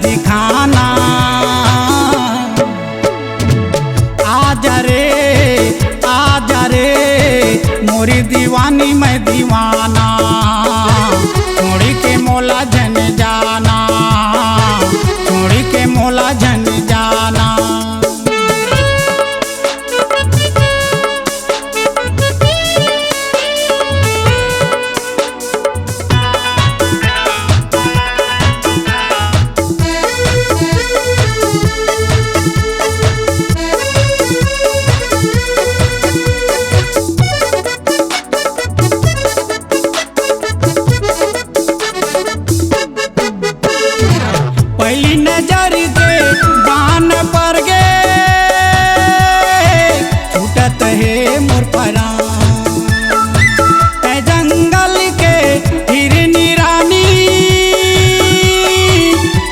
दिखाना। आजा रे मोरी दीवानी मैं दीवाना, छोड़ी के मोला जन जाना, छोड़ी के मोला जन जाना। पहली नजर के बान पर गे छूटत है मोर परान, ऐ जंगल के हिरनी रानी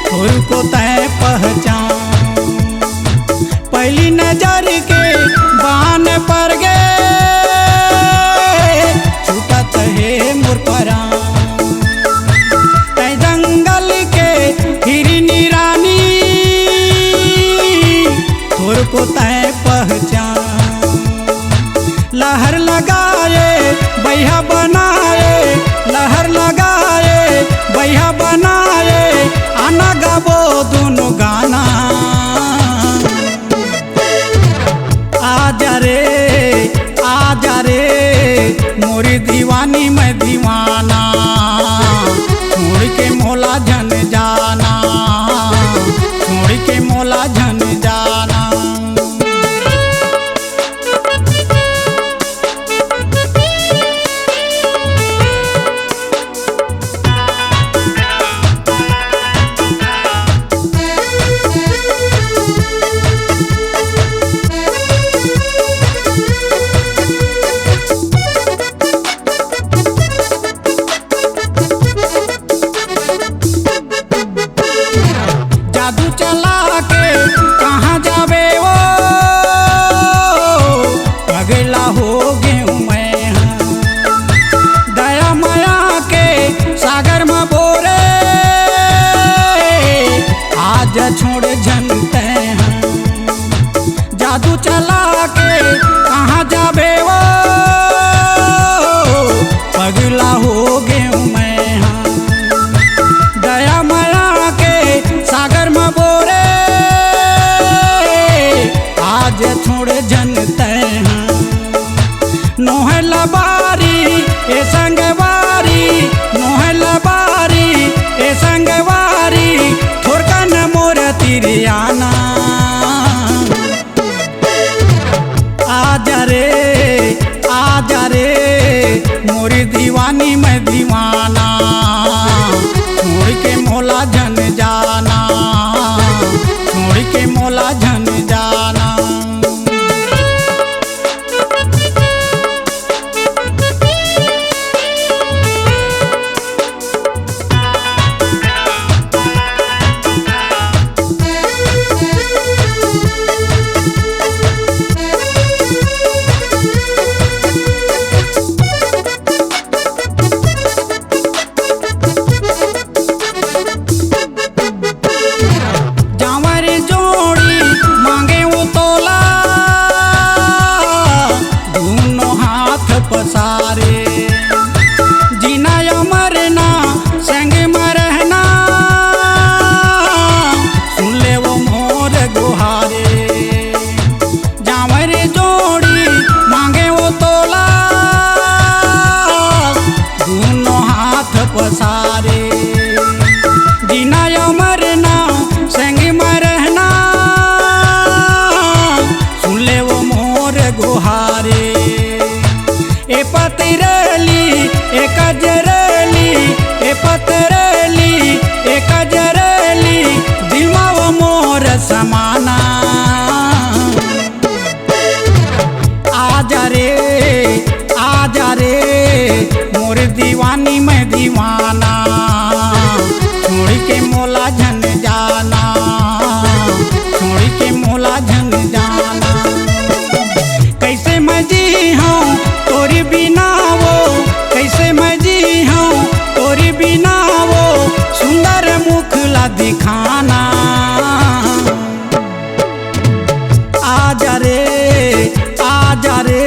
खुर को तय पहचान। पहली नजर के बान पर गे छूटत है मोर परान, को तय पहचान। लहर लगाए बैहा बनाए, लहर लगाए बैहा बनाए, आना गाबो दोनों गाना। आजा रे मोरी दीवानी मैं दीवाना, छोड़ के मोला जन जाना, छोड़ के मोला जन जाना। जादू चला के कहाँ जावे वो, पगला हो गया मैं। दया माया के सागर में बोरे आज छोड़ जनते हैं। जादू चला के कहाँ जावे वो, पगला हो गया मैं। दया माया के सागर में बोरे आज छोड़ जनते हैं। नोहे लबारी ए संगवारी, नोहे लबारी ए संगवारी, थोड़का न मोर तिरियाना। आजा रे मोरी दीवानी मैं दीवाना, छोड़ के मोला जन जाना, छोड़ के मोला जन जाना। ला दिखाना। आजा रे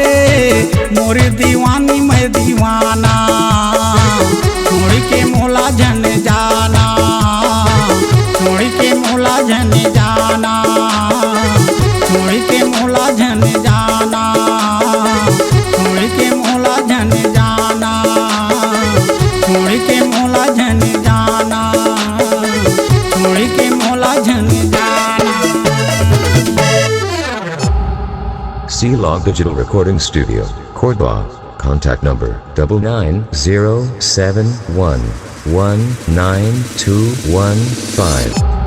मोरी दीवानी मैं दीवाना, छोड़ के मोला जन जाना, छोड़ के मोला जन जाना, छोड़ के मोला जन जाना, छोड़ के मोला जन जाना, छोड़ के मोला जन जाना, छोड़ के मोला जन जाना। C-Log Digital Recording Studio, Cordoba. Contact number 9907119215.